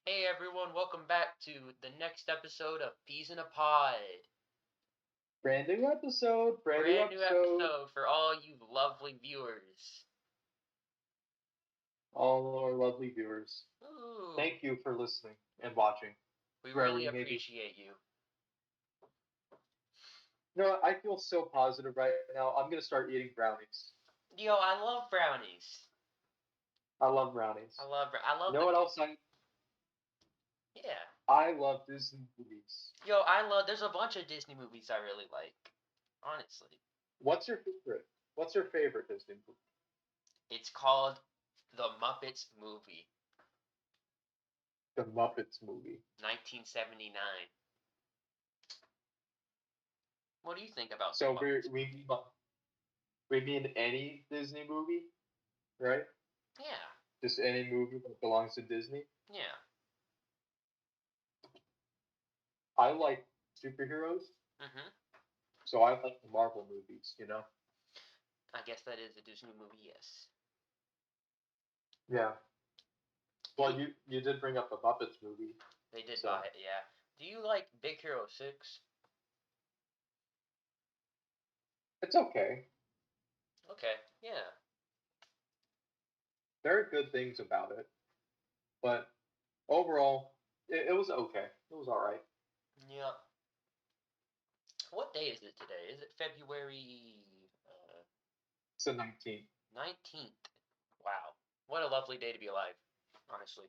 Hey everyone, welcome back to the next episode of Peas in a Pod. Brand new episode, brand new Brand new episode. episode for all you lovely viewers. All our lovely viewers. Ooh, Thank you for listening and watching, we wherever really you may be. appreciate you. You know what? I feel so positive right now. I'm gonna start eating brownies. Yo, I love brownies. I love brownies. I You love know the what else yeah. I love Disney movies. Yo, I love. There's a bunch of Disney movies I really like. Honestly, What's your favorite? What's your favorite Disney movie? it's called The Muppets Movie, The Muppets movie. 1979. What do you think about The So Muppets Movie? we mean any Disney movie, right? Yeah, Just any movie that belongs to Disney. yeah. I like superheroes, Mhm. so I like the Marvel movies. I guess that is a Disney movie. Yes. Yeah. Well, you did bring up the Muppets movie, They did buy so it, yeah. Do you like Big Hero 6? it's okay. Okay, yeah. There are good things about it, but overall, it was okay. It was all right. Yeah. What day is it today? Is it February uh, It's the 19th. 19th? Wow. What a lovely day to be alive, honestly.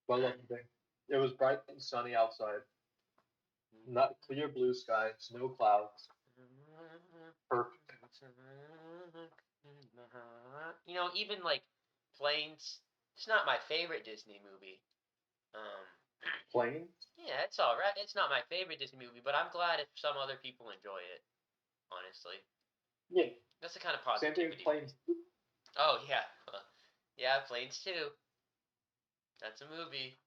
Well, lovely day. It was bright and sunny outside. Not clear blue skies, no clouds. Perfect. Even like Planes, it's not my favorite Disney movie. Um, Planes? yeah, it's all right. It's not my favorite Disney movie, but I'm glad if some other people enjoy it. Honestly, Yeah. that's the kind of Same thing with positivity we need. planes. Oh yeah, yeah, Planes too. That's a movie.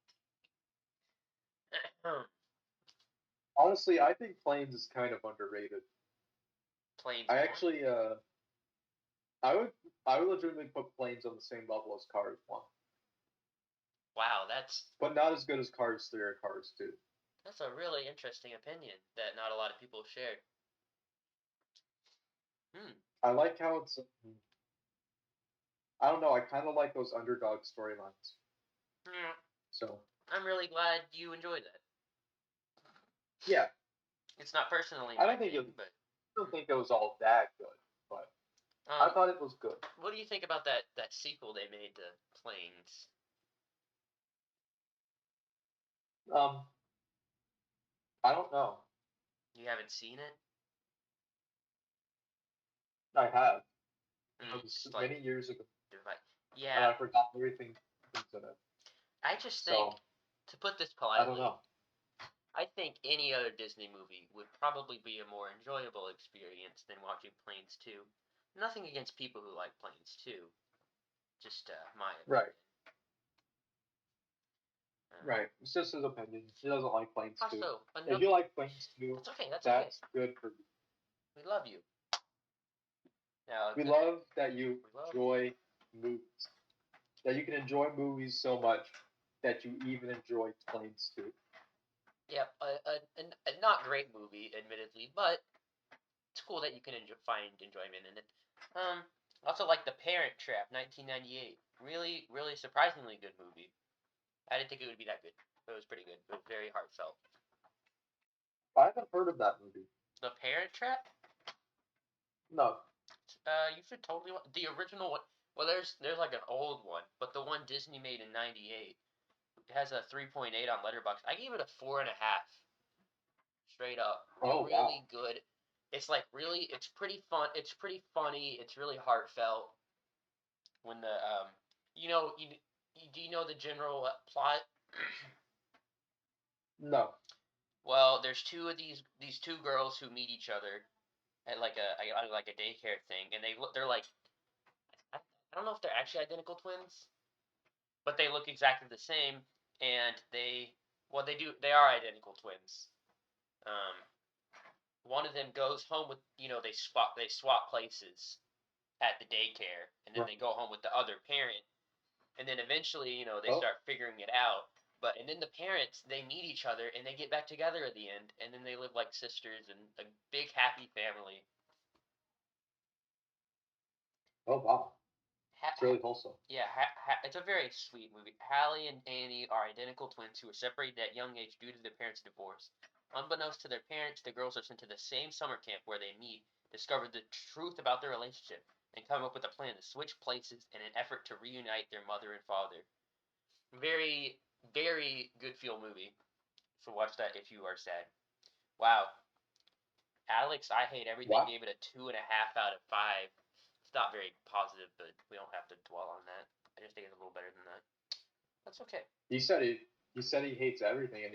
Honestly, I think planes is kind of underrated. Planes I one. actually, I would, I would legitimately put planes on the same level as Cars 1, Wow, that's but not as good as Cars 3 or Cars 2. that's a really interesting opinion that not a lot of people share. Hmm. I like how it's. I don't know. I kind of like those underdog storylines. Yeah, So I'm really glad you enjoyed it. yeah, It's not personally I my don't think it. thing, but Don't think it was all that good, but I um, thought it was good. what do you think about that sequel they made to Planes? Um, I don't know. You haven't seen it? I have. It was Just like many years ago, and yeah, I forgot everything in it. I just think, So to put this I don't politely, know. I think any other Disney movie would probably be a more enjoyable experience than watching Planes 2. Nothing against people who like Planes 2, just my Right, opinion. Um, right. It's just his opinion. He doesn't like planes too. Also, If another. you like planes too, That's okay. That's okay. that's good for you. We love you. Now, We the, love that you we love. enjoy movies. That you can enjoy movies so much that you even enjoy planes too. Yep, a not great movie, admittedly, but it's cool that you can find enjoyment in it. Um, also like The Parent Trap, 1998. Really, really surprisingly good movie. I didn't think it would be that good, but it was pretty good. It was very heartfelt. I haven't heard of that movie. The Parent Trap? No. You should totally the original one. Well, there's like an old one, but the one Disney made in '98 has a 3.8 on Letterboxd. I gave it a 4.5, straight up. Oh wow. Really good. It's like really, it's pretty fun. It's pretty funny. It's really heartfelt. When the do you know the general plot? No. Well, there's two of these two girls who meet each other at like a daycare thing, and they're like I don't know if they're actually identical twins, but they look exactly the same, and they are identical twins. Um, one of them goes home with they swap places at the daycare, and then Right. they go home with the other parent, and then eventually they Oh. start figuring it out. And then the parents, they meet each other and they get back together at the end, and then they live like sisters and a big happy family. Oh wow, Ha- it's really wholesome. yeah, it's a very sweet movie. Hallie and Annie are identical twins who were separated at young age due to their parents' divorce. Unbeknownst to their parents, the girls are sent to the same summer camp where they meet, discover the truth about their relationship, and come up with a plan to switch places in an effort to reunite their mother and father. Very, very good feel movie. So watch that if you are sad. Wow. Alex, I Hate Everything Wow. gave it a 2.5 out of 5. It's not very positive, but we don't have to dwell on that. I just think it's a little better than that. That's okay. He said he hates everything, and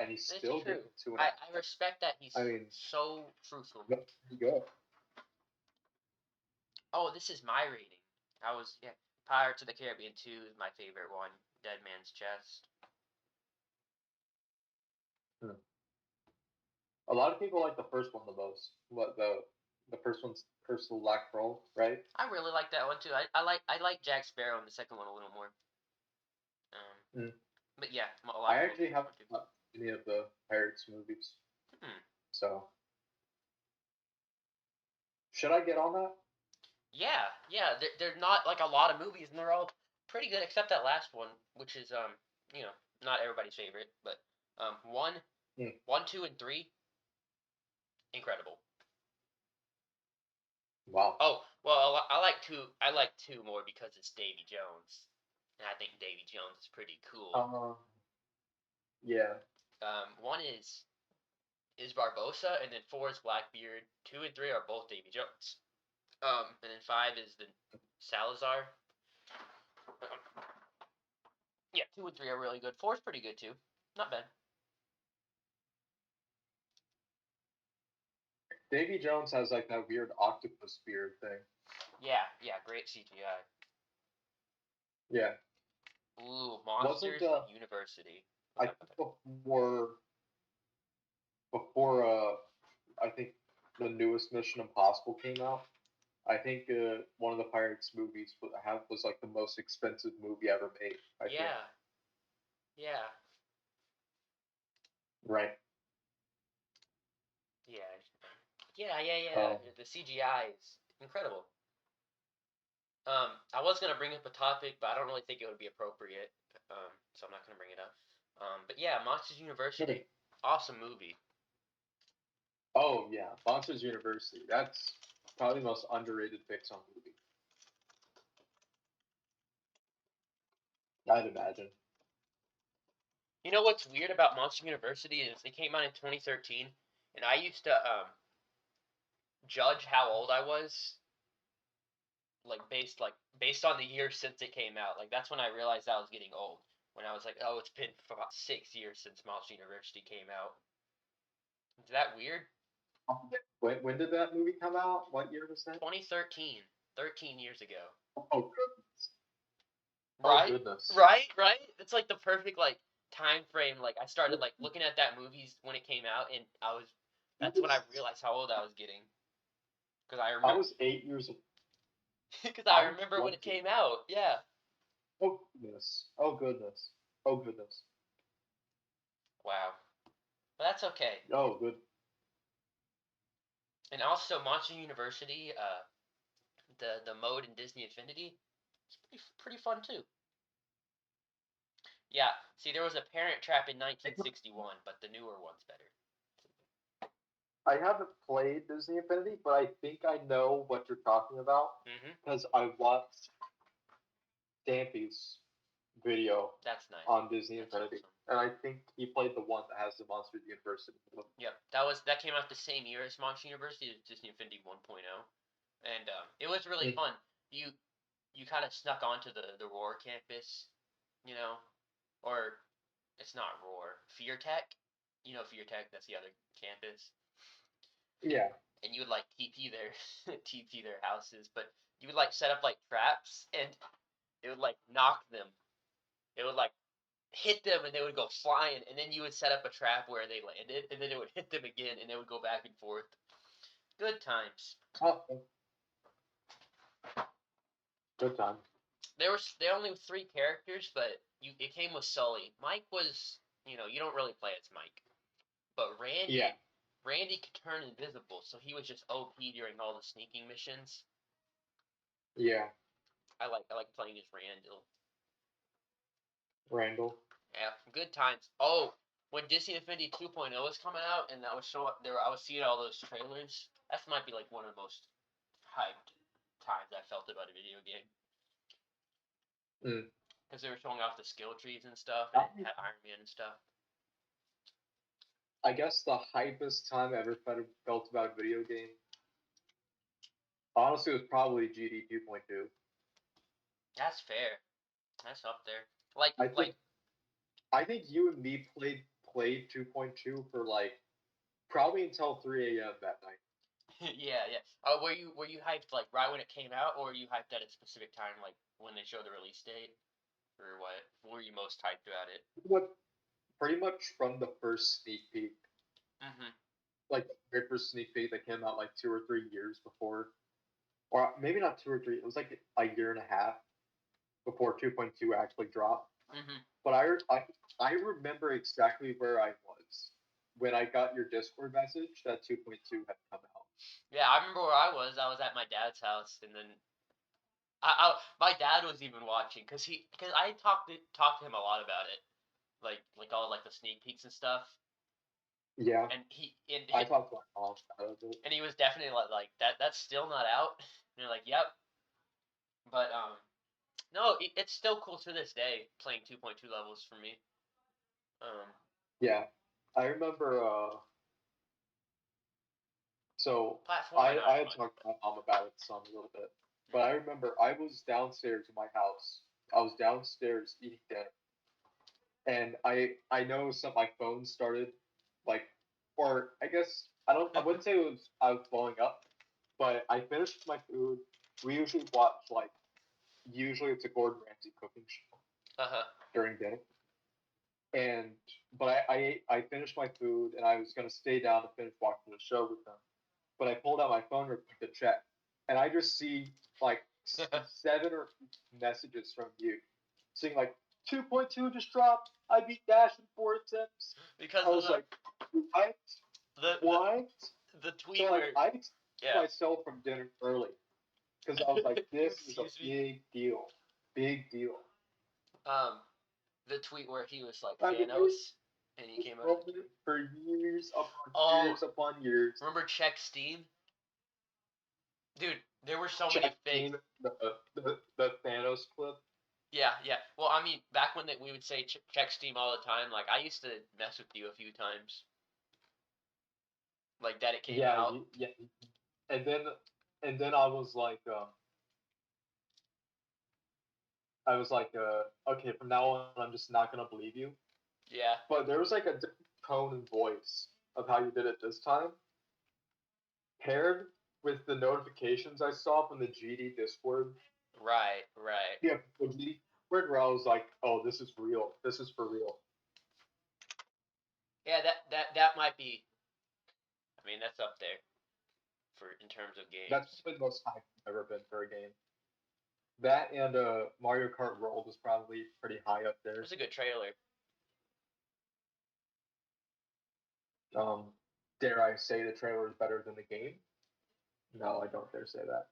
he still It's true. gave it 2.5. I respect that he's I mean, so truthful. good. Oh, this is my rating. Pirates of the Caribbean 2 is my favorite one. Dead Man's Chest. A lot of people like the first one the most. What the first one's Curse of Black Pearl, right? I really like that one too. I like Jack Sparrow in the second one a little more. Mm. But yeah, a lot I of actually haven't seen any of the Pirates movies. So should I get on that? Yeah, they're not like a lot of movies, and they're all pretty good except that last one, which is not everybody's favorite, but one, Mm. 2, and 3, incredible. Wow. Oh well, I like 2. I like 2 more because it's Davy Jones, and I think Davy Jones is pretty cool. Yeah. 1 is Barbosa, and then 4 is Blackbeard. 2 and 3 are both Davy Jones. And then 5 is the Salazar. Yeah, 2 and 3 are really good. 4 is pretty good too. Not bad. Davy Jones has like that weird octopus beard thing. Yeah, great CGI. Yeah. Ooh, Monsters University. I think before I think the newest Mission Impossible came out, I think one of the Pirates movies was like the most expensive movie ever made. I think. Yeah. Right. Yeah. The CGI is incredible. I was gonna bring up a topic, but I don't really think it would be appropriate. So I'm not gonna bring it up. But yeah, Monsters University, awesome movie. Oh yeah, Monsters University. That's probably the most underrated Pixar movie. I'd imagine. You know what's weird about Monster University is it came out in 2013, and I used to judge how old I was based on the year since it came out. Like that's when I realized I was getting old. When I was like, oh, it's been about 6 years since Monster University came out. Is that weird? When did that movie come out? What year was that? 2013. 13 years ago. Oh goodness. Right? Oh goodness. Right? It's like the perfect like time frame. Like I started like looking at that movies when it came out, and that's when I realized how old I was getting. Because I remember. I was 8 years old. Because I remember when it came out. Yeah. Oh goodness. Oh goodness. Oh goodness. Wow. But that's okay. Oh good. And also Monster University, the mode in Disney Infinity, it's pretty fun too. Yeah. See, there was a Parent Trap in 1961, but the newer one's better. I haven't played Disney Infinity, but I think I know what you're talking about because I watched Stampy's video. That's nice. On Disney Infinity, awesome. And I think he played the one that has the Monsters University. Yep, that came out the same year as Monster University, Disney Infinity 1.0, and it was really fun. You kind of snuck onto the Roar campus, or it's not Roar, Fear Tech. Fear Tech. That's the other campus. Yeah. And you would like TP their houses, but you would like set up like traps, and it would like knock them. It would like hit them, and they would go flying, and then you would set up a trap where they landed, and then it would hit them again, and they would go back and forth. Good times. Oh. Good times. There only 3 characters, but it came with Sully. Mike was, you don't really play as Mike, but Yeah, Randy could turn invisible, so he was just OP during all the sneaking missions. yeah, I like playing as Randall. Randall. Yeah, good times. Oh, when Disney Infinity 2.0 was coming out, and I was seeing all those trailers. That might be like one of the most hyped times I felt about a video game. Mm. Because they were showing off the skill trees and stuff, and it had Iron Man and stuff. I guess the hypest time I ever felt about a video game, honestly, was probably GD 2.2. That's fair. That's up there. Like, I think I think you and me played 2.2 for like probably until 3 a.m. that night. yeah, yeah. Oh, were you hyped like right when it came out, or were you hyped at a specific time, like when they showed the release date, or what? Were you most hyped about it? What pretty much from the first sneak peek, Mm-hmm. like the very first sneak peek that came out like 2 or 3 years before, or maybe not 2 or 3. It was like a year and a half before 2.2 actually dropped. Mm-hmm. But I remember exactly where I was when I got your Discord message that 2.2 had come out. Yeah, I remember where I was. I was at my dad's house, and then my dad was even watching because I talked to him a lot about it, like all like the sneak peeks and stuff, Yeah, and I talked to my mom about it. and he was definitely like that's still not out. And you're like, yep, but no, it's still cool to this day playing 2.2 levels for me. Um, Yeah, I remember. So platform I know I is had fun. talked to my mom about it some a little bit, but I remember I was downstairs in my house. I was downstairs eating dinner, and I noticed that my phone started like, or I guess I wouldn't say I was blowing up, but I finished my food. We usually watch like usually it's a Gordon Ramsay cooking show Uh huh. during dinner, and but I finished my food and I was gonna stay down to finish watching the show with them, but I pulled out my phone real quick to check, and I just see like 7 or 8 messages from you, saying like 2.2 just dropped. I beat Dash in 4 attempts. because I of was like, what? the What? the tweet So like where I excused yeah. myself from dinner early because I was like, this is a Excuse me. big deal, big deal. Um, the tweet where he was like I've been waiting Thanos, and he for this came out of the moment cave. for years upon Oh, years upon years. remember check Steam, dude? There were so many Check fakes. in the Thanos clip. Yeah, yeah. Well, I mean, back when we would say check Steam all the time, like I used to mess with you a few times, like that it came Yeah, out. yeah, and then I was like, okay, from now on, I'm just not gonna believe you. Yeah. But there was like a different tone and voice of how you did it this time, paired with the notifications I saw from the GD Discord. Right, right. Yeah, the GD Discord where I was like, oh, this is real. This is for real. Yeah, that might be. I mean, that's up there for in terms of That's games. probably the most hyped I've ever been for a game. That and Mario Kart World is probably pretty high up there. It's a good trailer. Um, dare I say the trailer is better than the game? No, I don't dare say that.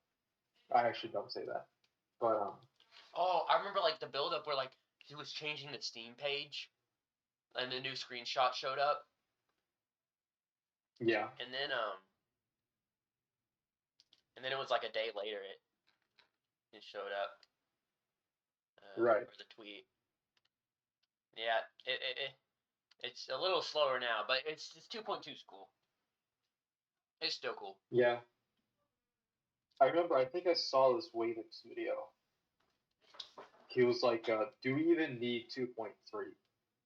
I actually don't say that. But Oh, I remember like the build up where like he was changing the Steam page, and the new screenshot showed up, yeah, and then it was like a day later it showed up, right. or the tweet. Yeah, it's a little slower now, but it's 2.2 school. It's still cool. Yeah, I remember. I think I saw this Waynix video. He was like, "Do we even need 2.3?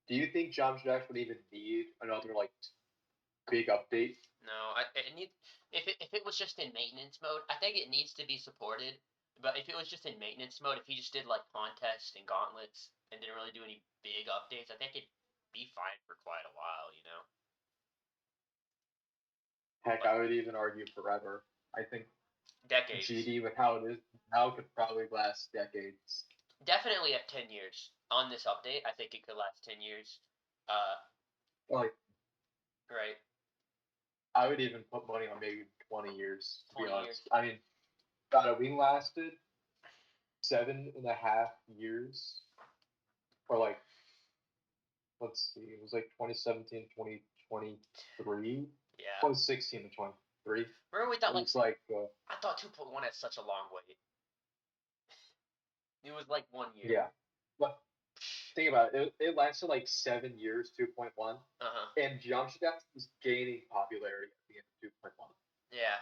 Do you think Jam Jack would even need another like big update?" No, it need if it was just in maintenance mode, I think it needs to be supported. But if it was just in maintenance mode, if he just did like contests and gauntlets and didn't really do any big updates, I think it'd be fine for quite a while, you know. Heck, But I would even argue forever. I think decades. GD with how it is now could probably last decades. Definitely at 10 years on this update. I think it could last 10 years. Like, Right. I would even put money on maybe 20 years, to be 20 years. honest. I mean, God, we lasted 7.5 years, or like, let's see, it was like 2017, 2023, Yeah. 2016 to 23. Remember we thought It was like, I thought 2.1 had such a long wait. It was like 1 year. yeah. But think about it, it lasted like 7 years, 2.1, and Geometry Dash was gaining popularity at the end of 2.1. Yeah.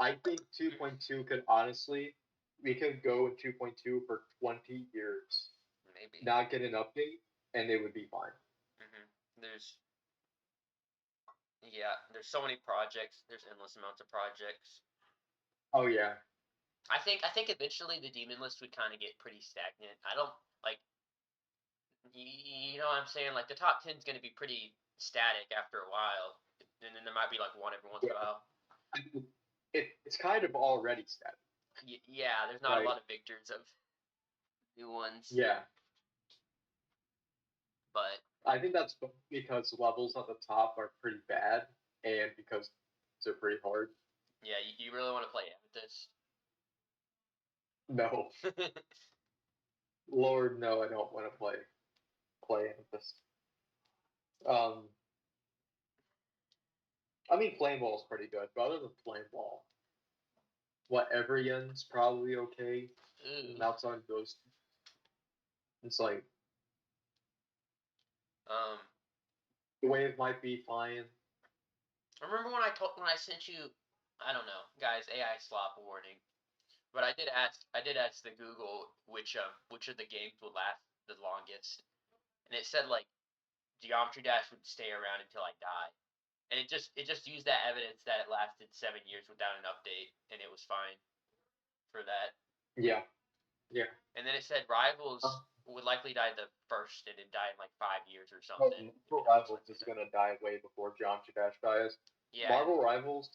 I think 2.2 could honestly, we could go in 2.2 for 20 years, maybe not get an update, and they would be fine. There's so many projects. There's endless amounts of projects. Oh yeah. I think eventually the demon list would kind of get pretty stagnant. I don't like, you know what I'm saying? Like the top 10 is going to be pretty static after a while, and then there might be like one every once in a while. It's kind of already static. Yeah, there's not a lot of victors of new ones. Yeah. But I think that's because levels at the top are pretty bad, and because they're pretty hard. Yeah, you really want to play Amethyst? No. Lord, no, I don't want to play Amethyst. I mean, Flame Ball is pretty good, but other than Flame Ball, whatever Yen's probably okay. Ooh. And outside of those, it's like the wave might be fine. Remember when I sent you, I don't know, guys, AI slop warning. But I did ask the Google which of the games would last the longest, and it said like Geometry Dash would stay around until I die, and it just used that evidence that it lasted 7 years without an update, and it was fine for that. Yeah, yeah. And then it said Rivals would likely die the first, and it died in like 5 years or something. Marvel Rivals is gonna die way before Geometry Dash dies. Yeah. Marvel Rivals.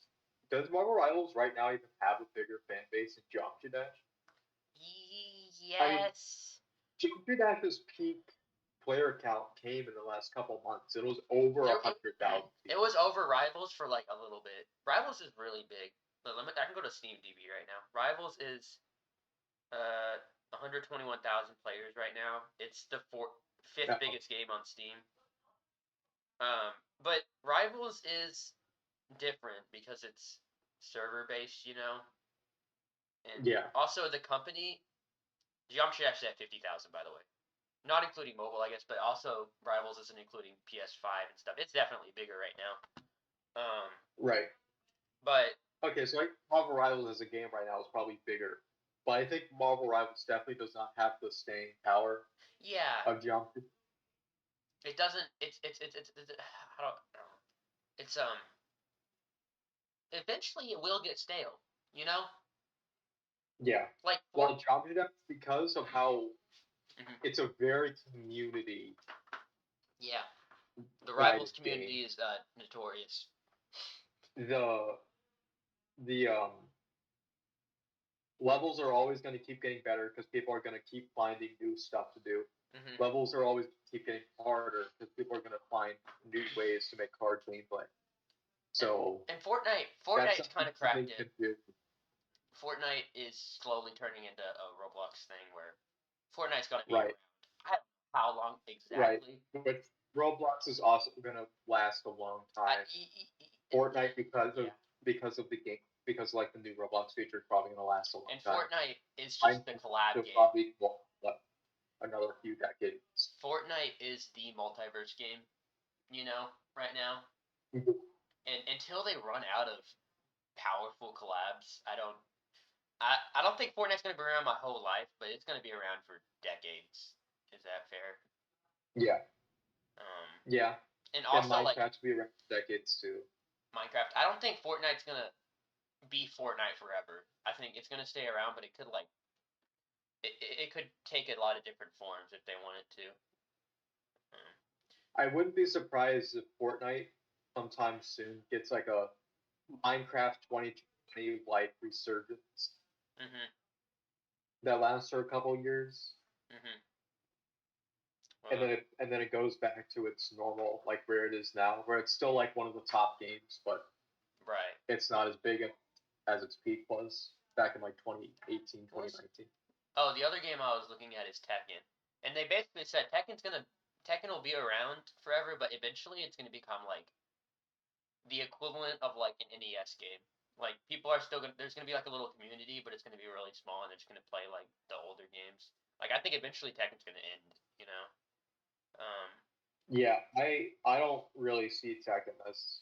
Does Marvel Rivals right now even have a bigger fan base than Geometry Dash? Yes. I mean, Geometry Dash's peak player count came in the last couple months. It was over 100,000. It was over Rivals for like a little bit. Rivals is really big. I can go to Steam DB right now. Rivals is 121,000 players right now. It's the fifth biggest game on Steam. But Rivals is different because it's server based, you know. And yeah. Also, the company, Geometry Dash is at 50,000, by the way, not including mobile, I guess. But also, Rivals isn't including PS5 and stuff. It's definitely bigger right now. Right. But okay, so like Marvel Rivals as a game right now is probably bigger, but I think Marvel Rivals definitely does not have the staying power. Yeah. Of Geometry. It doesn't. It's I don't know. It's Eventually it will get stale, you know. Yeah. Like well, Geometry Dash, because of how it's a very community. Yeah. The Rivals community is notorious. The levels are always going to keep getting better because people are going to keep finding new stuff to do. Levels are always keep getting harder because people are going to find new ways to make hard gameplay. So and Fortnite's kind of cracked it. Fortnite is slowly turning into a Roblox thing where Fortnite's going to be around. I don't know how long exactly. Right. But Roblox is also going to last a long time. Fortnite because of the game, because like the new Roblox feature is probably going to last a long time. And Fortnite is just the collab game. Probably another few decades. Fortnite is the multiverse game, you know, right now. And until they run out of powerful collabs, I don't think Fortnite's going to be around my whole life, but it's going to be around for decades. Is that fair? Yeah. Yeah. And also, Minecraft's be around for decades too. Minecraft. I don't think Fortnite's going to be Fortnite forever. I think it's going to stay around, but it could it could take a lot of different forms if they wanted to. I wouldn't be surprised if Fortnite sometime soon gets like a Minecraft 2020 like resurgence. that lasts for a couple years, Mhm. and then it goes back to its normal, like where it is now, where it's still like one of the top games, but Right. it's not as big as its peak was back in like 2018, What's 2019. Oh, the other game I was looking at is Tekken, and they basically said Tekken will be around forever, but eventually it's gonna become like the equivalent of like an NES game. Like people are still gonna there's gonna be like a little community, but it's gonna be really small, and they're just gonna play like the older games. Like I think eventually Tekken's gonna end. You know. Um. Yeah, I don't really see Tekken as.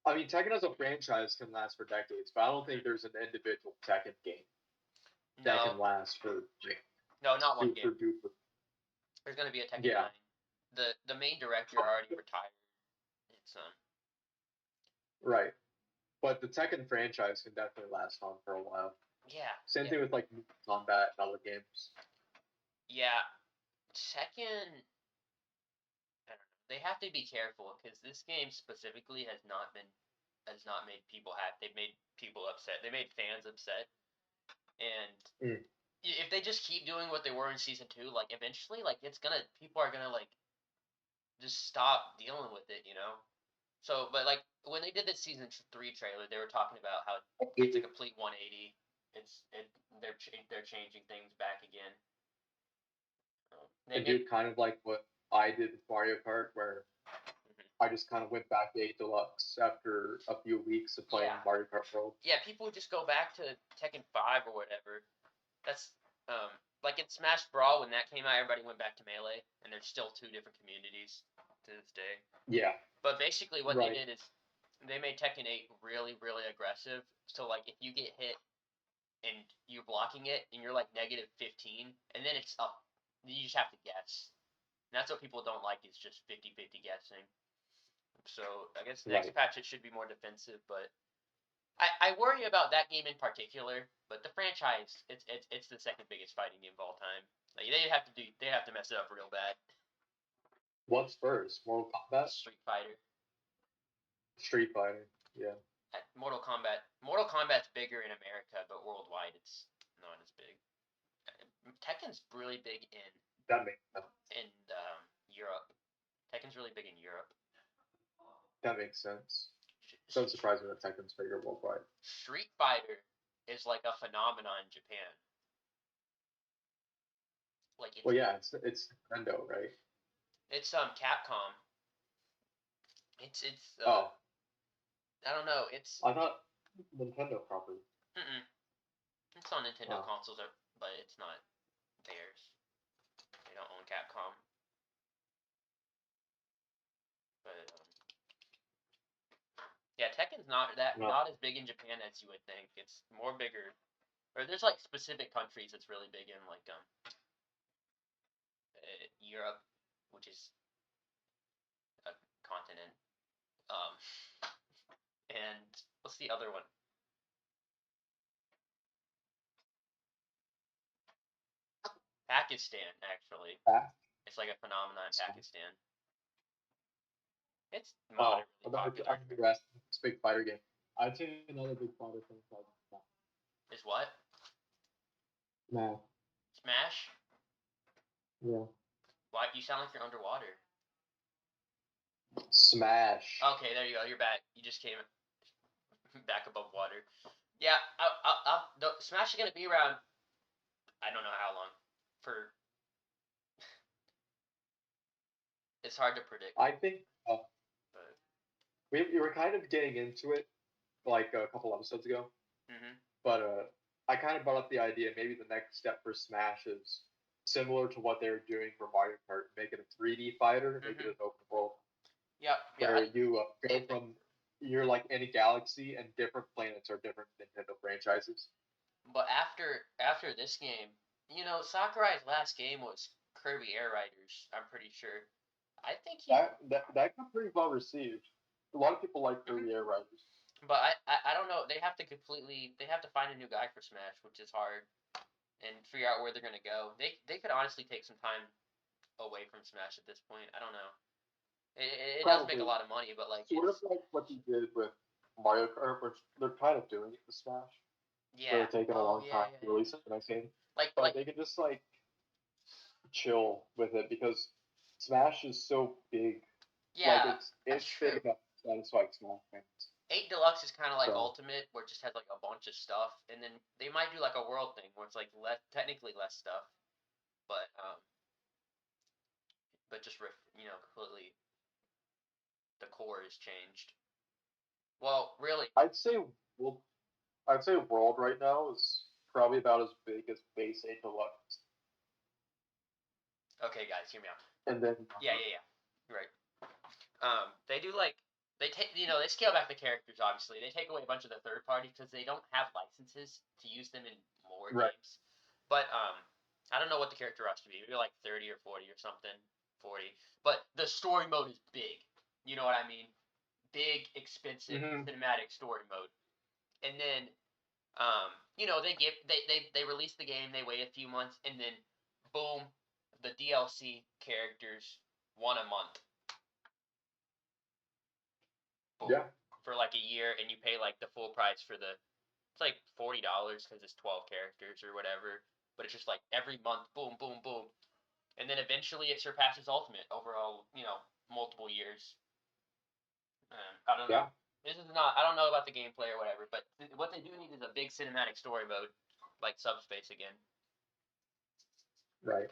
I mean, Tekken as a franchise can last for decades, but I don't think there's an individual Tekken game that No. can last for like No, not one game. super duper. There's gonna be a Tekken Yeah, 9. The main director already retired. It's right. But the Tekken franchise can definitely last on for a while. yeah, Same yeah, thing with like Combat and other games. yeah. Tekken, I don't know. They have to be careful because this game specifically has not made people happy. They've made people upset. They made fans upset, and Mm. if they just keep doing what they were in season two, like eventually, like it's gonna people are gonna like just stop dealing with it, you know. So, but like when they did the season three trailer, they were talking about how it's a complete 180. It's it they're changing things back again. They I made do kind of like what I did with Mario Kart, where mhm. I just kind of went back to 8 Deluxe after a few weeks of playing Yeah, Mario Kart World. yeah. People would just go back to Tekken 5 or whatever. That's like in Smash Brawl when that came out, everybody went back to Melee, and there's still two different communities to this day. Yeah, But basically, what they right. did is they made Tekken 8 really, really aggressive. So like if you get hit and you're blocking it and you're like negative 15, and then it's up, you just have to guess. And that's what people don't like is just 50-50 guessing. So I guess next Right. patch it should be more defensive, but I worry about that game in particular. But the franchise, it's the second biggest fighting game of all time. Like they have to mess it up real bad. What's first? Mortal Kombat? Street Fighter, Street Fighter. Yeah, Mortal Kombat's bigger in America, but worldwide it's not as big. Tekken's really big that makes sense. in Europe. Tekken's really big in Europe. That makes sense. Doesn't surprise me that Tekken's bigger worldwide. Street Fighter is like a phenomenon in Japan. Like Well, yeah, it's Nintendo, right? it's Capcom. It's Oh, I don't know. It's I thought Nintendo property. mm-mm, it's on Nintendo Oh, consoles, but it's not theirs. They don't own Capcom. But yeah, Tekken's no. not as big in Japan as you would think. It's more bigger. Or there's like specific countries it's really big in, like Europe, which is a continent. Um, and what's the other one? Pakistan, actually. That, It's like a phenomenon in Pakistan. It's oh, moderately popular. I'm asking. It's a big fighter game. I'd say another big fighter franchise. Is what? No. Smash? Yeah. Why you sound like you're underwater? Smash. Okay, there you go. You're back. You just came back above water. Yeah, Smash is gonna be around. I don't know how long. For it's hard to predict. I think But we were kind of getting into it like a couple episodes ago, hmm but I kind of brought up the idea maybe the next step for Smash is similar to what they were doing for Mario Kart, make it a 3D fighter, make it hmm an open world Yep, yeah. where you go from you're like any galaxy and different planets are different Nintendo franchises. But after this game, Sakurai's last game was Kirby Air Riders. I'm pretty sure. I think he. That got pretty well received. A lot of people like Mhm. Kirby Air Riders. But I don't know. They have to find a new guy for Smash, which is hard, and figure out where they're gonna go. They could honestly take some time away from Smash at this point. I don't know. It does make a Probably lot of money, but like sort of like what they did with Mario Kart, which they're kind of doing it with Smash. for Yeah. it taking a Oh long yeah, time yeah, to yeah. release the next game. Like But they can just like chill with it because Smash is so big. Like yeah, that's it's big true. enough to satisfy Smash fans. 8 Deluxe is kind of like So Ultimate, where it just has like a bunch of stuff, and then they might do like a world thing where it's like less, technically less stuff, but just completely the core is changed. Well, really, I'd say well, I'd say World right now is probably about as big as Base 8 Deluxe, okay, guys, hear me out. and then Yeah, yeah, yeah. You're right. They do like they take they scale back the characters. Obviously, they take away a bunch of the third party because they don't have licenses to use them in more right. games. But I don't know what the character has to be. Maybe like 30 or 40 or something. 40. But the story mode is big. You know what I mean? Big, expensive Mm-hmm. cinematic story mode. And then they release the game. They wait a few months, and then boom, the DLC characters one a month. Boom. Yeah. For like a year, and you pay like the full price for the. It's like $40 because it's 12 characters or whatever. But it's just like every month, boom, boom, boom, and then eventually it surpasses Ultimate overall. Multiple years. I don't know. Yeah. This is not. I don't know about the gameplay or whatever, but what they do need is a big cinematic story mode, like Subspace again. Right.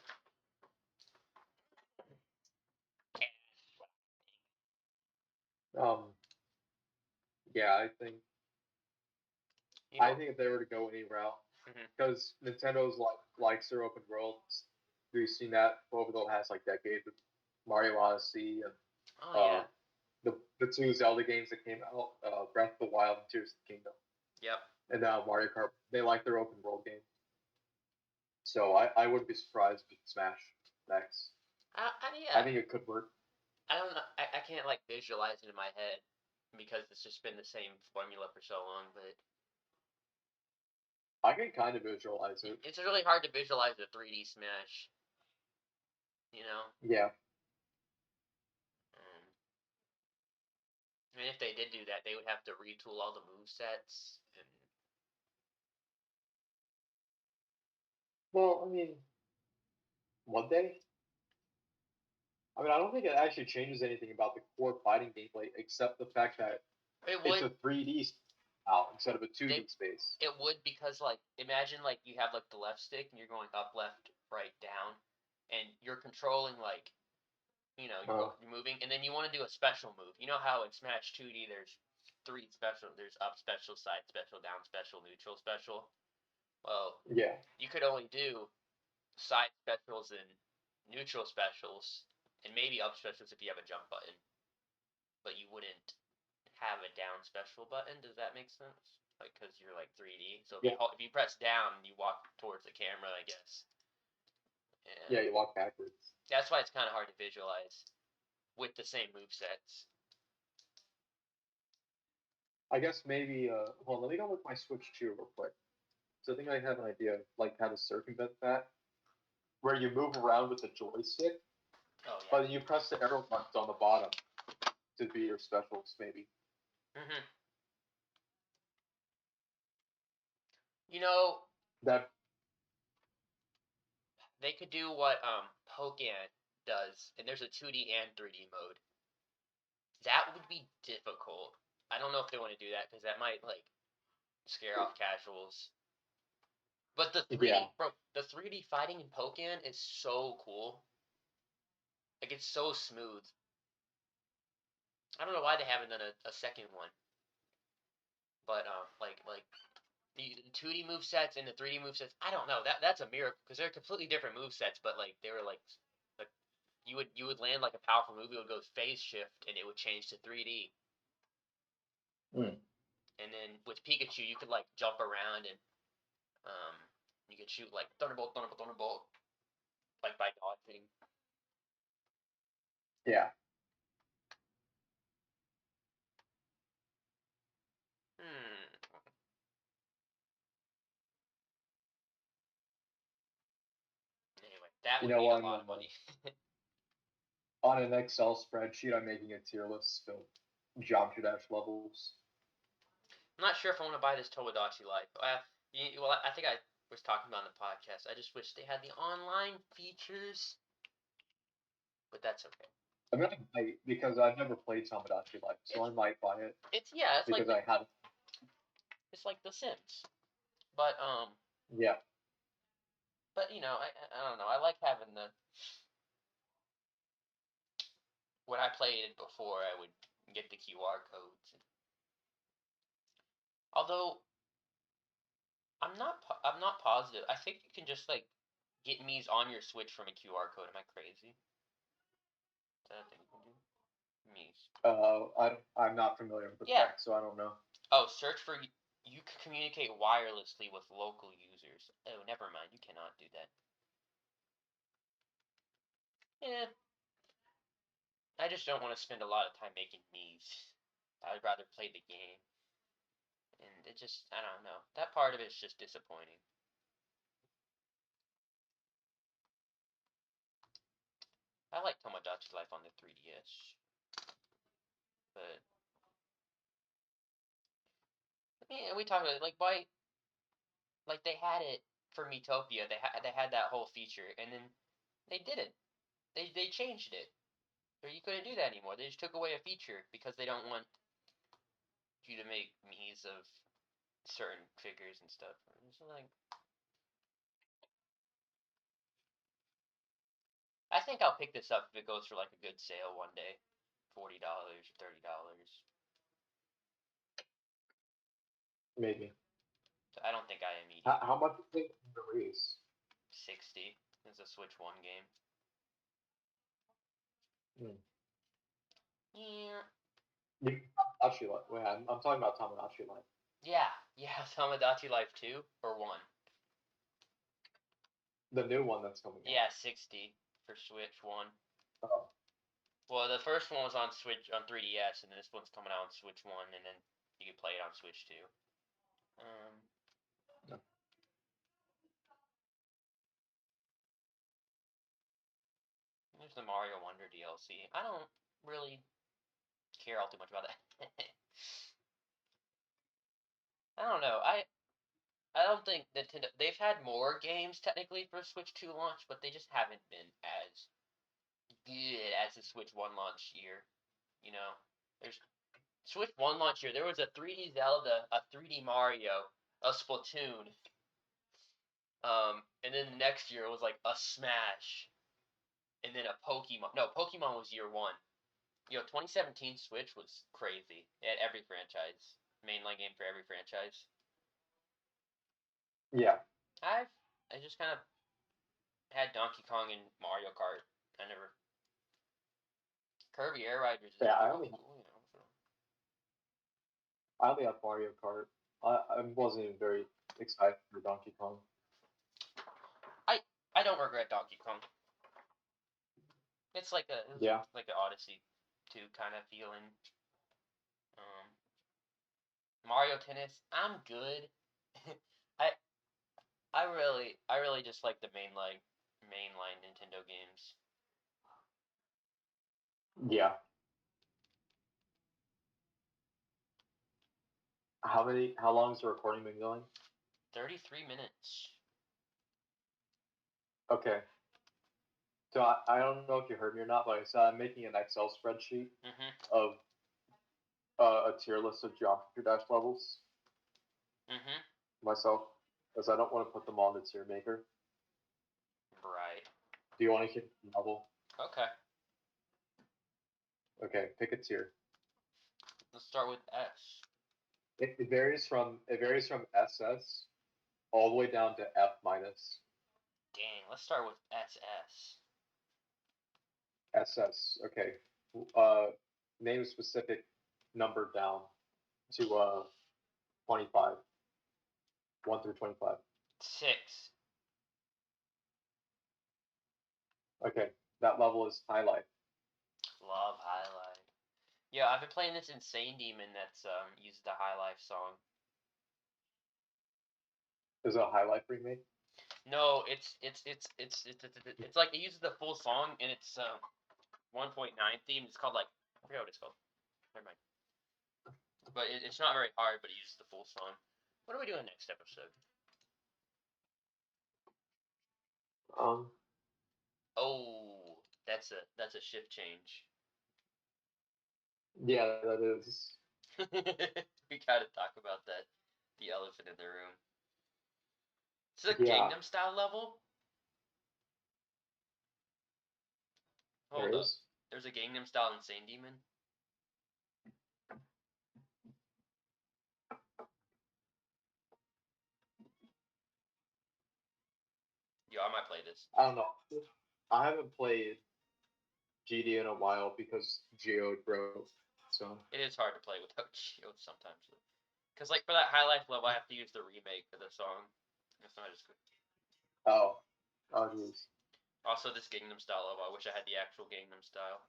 Um. Yeah. You I know. think if they were to go any route, Mm-hmm. because Nintendo's likes their open worlds. We've seen that over the last like decade with Mario Odyssey and Oh uh yeah. the two Zelda games that came out, Breath of the Wild and Tears of the Kingdom, Yep. and now Mario Kart. They like their open world game, so I wouldn't be surprised if Smash next. I Yeah. think it could work. I don't know. I can't like visualize it in my head because it's just been the same formula for so long. But I can kind of visualize it. it's really hard to visualize a 3D Smash. You know. Yeah. Um, I mean, if they did do that, they would have to retool all the move sets and. Well, I mean, would they? I mean, I don't think it actually changes anything about the core fighting gameplay, except the fact that It it's would. a 3D now instead of a 2D They. space. It would because like imagine like you have like the left stick and you're going up, left, right, down, and you're controlling like Uh, you're moving, and then you want to do a special move. You know how in Smash 2D there's three special, there's up special, side special, down special, neutral special. Well, yeah. you could only do side specials and neutral specials, and maybe up specials if you have a jump button, but you wouldn't have a down special button. Does that make sense? Like, because you're like 3D. So Yeah. if you press down, you walk towards the camera, I guess. And Yeah, you walk backwards. that's why it's kind of hard to visualize with the same move sets. I guess maybe. Hold on, let me go with my Switch 2 real quick. So I think I have an idea of like how to circumvent that, where you move around with the joystick, Oh yeah. but then you press the arrow buttons on the bottom to be your specials, maybe. Mm-hmm. You know, That they could do what Pokken does, and there's a 2D and 3D mode. That would be difficult. I don't know if they want to do that because that might like scare off casuals. But the 3D, yeah. bro, the 3D fighting in Pokken is so cool. Like it's so smooth. I don't know why they haven't done a second one, but like the 2D move sets and the 3D move sets, I don't know. That's a miracle because they're completely different move sets, but like they were like you would land like a powerful move, it would go phase shift and it would change to 3D. Mm. And then with Pikachu, you could like jump around and um you could shoot like Thunderbolt, Thunderbolt, Thunderbolt, like by dodging. Yeah. Hmm. Anyway, that You would know, be a lot of money. on an Excel spreadsheet, I'm making a tier list of Geometry Dash levels. I'm not sure if I want to buy this Tomodachi Life. Well, I think I was talking about on the podcast. I just wish they had the online features, but that's okay. I mean, I might, because I've never played Tomodachi Life, so I might buy it It's yeah, because I have. it's like The Sims, but Yeah, I don't know. I like having the when I played it before, I would get the QR codes. Although I'm not positive. I think you can just like get Mii's on your Switch from a QR code. Am I crazy? Is that a thing you can do? Mii's. I'm not familiar with the Yeah. tech, so I don't know. Oh, search for you can communicate wirelessly with local users. Oh, never mind. You cannot do that. Yeah. I just don't want to spend a lot of time making Mii's. I would rather play the game. And it just, I don't know. That part of it is just disappointing. I like Tomodachi Life on the 3DS. But, yeah, we talked about it. Like, why, like, they had it for Miitopia. They had that whole feature, and then they didn't. They changed it. Or you couldn't do that anymore. They just took away a feature because they don't want you to make Mii's of certain figures and stuff. It's like, I think I'll pick this up if it goes for like a good sale one day, $40 or $30. Maybe. I don't think I immediately. How much did it release? 60 is a Switch One game. Hmm. Yeah. Tomodachi Life. Wait, I'm talking about Tomodachi Life. Yeah. Tomodachi Life 2 or 1. The new one that's coming out. Yeah, 60 for Switch One. Oh. Well, the first one was on Switch on 3DS, and this one's coming out on Switch One, and then you can play it on Switch 2. Yeah. There's the Mario Wonder DLC. I don't really care all too much about that. I don't know. I don't think Nintendo. They've had more games technically for Switch 2 launch, but they just haven't been as good as the Switch 1 launch year. You know, there's Switch 1 launch year. There was a 3D Zelda, a 3D Mario, a Splatoon, and then the next year it was like a Smash, and then a Pokemon. No, Pokemon was year one. 2017 Switch was crazy. It had every franchise, mainline game for every franchise. Yeah. I just kind of had Donkey Kong and Mario Kart. I never Kirby Air Riders. Yeah, I only have Mario Kart. I wasn't even very excited for Donkey Kong. I don't regret Donkey Kong. It's like like an Odyssey 2 kind of feeling. Mario Tennis, I'm good. I I really just like the mainline Nintendo games. Yeah. How long has the recording been going? 33 minutes. Okay. So I don't know if you heard me or not, but I said I'm making an Excel spreadsheet of a tier list of Geometry Dash levels myself, because I don't want to put them on the tier maker. Right. Do you want to keep the level? Okay. Okay, pick a tier. Let's start with S. It varies from SS all the way down to F minus. Dang, let's start with SS. SS. Okay. Name a specific number down to 25. 1 through 25. 6. Okay, that level is High Life. Love High Life. Yeah, I've been playing this Insane Demon that's uses the High Life song. Is it a High Life remake? No, it's like it uses the full song and it's 1.9 theme. It's called like I forget what it's called. Never mind. But it's not very hard, but it uses the full song. What are we doing next episode? Um, Oh, that's a shift change. yeah, that is. We gotta talk about that. The elephant in the room. It's a Yeah, Gangnam Style level. there Hold up. is. There's a Gangnam Style Insane Demon. Yo, I might play this. I don't know. I haven't played GD in a while because Geode broke. So. It is hard to play without Geode sometimes. Cause like for that high life level, I have to use the remake for the song. It's not as good. Oh. Oh, jeez. Also, this Gangnam Style level, I wish I had the actual Gangnam Style.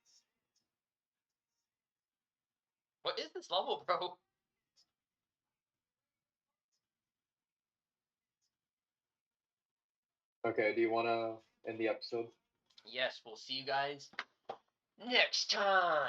What is this level, bro? Okay, do you want to end the episode? Yes, we'll see you guys next time.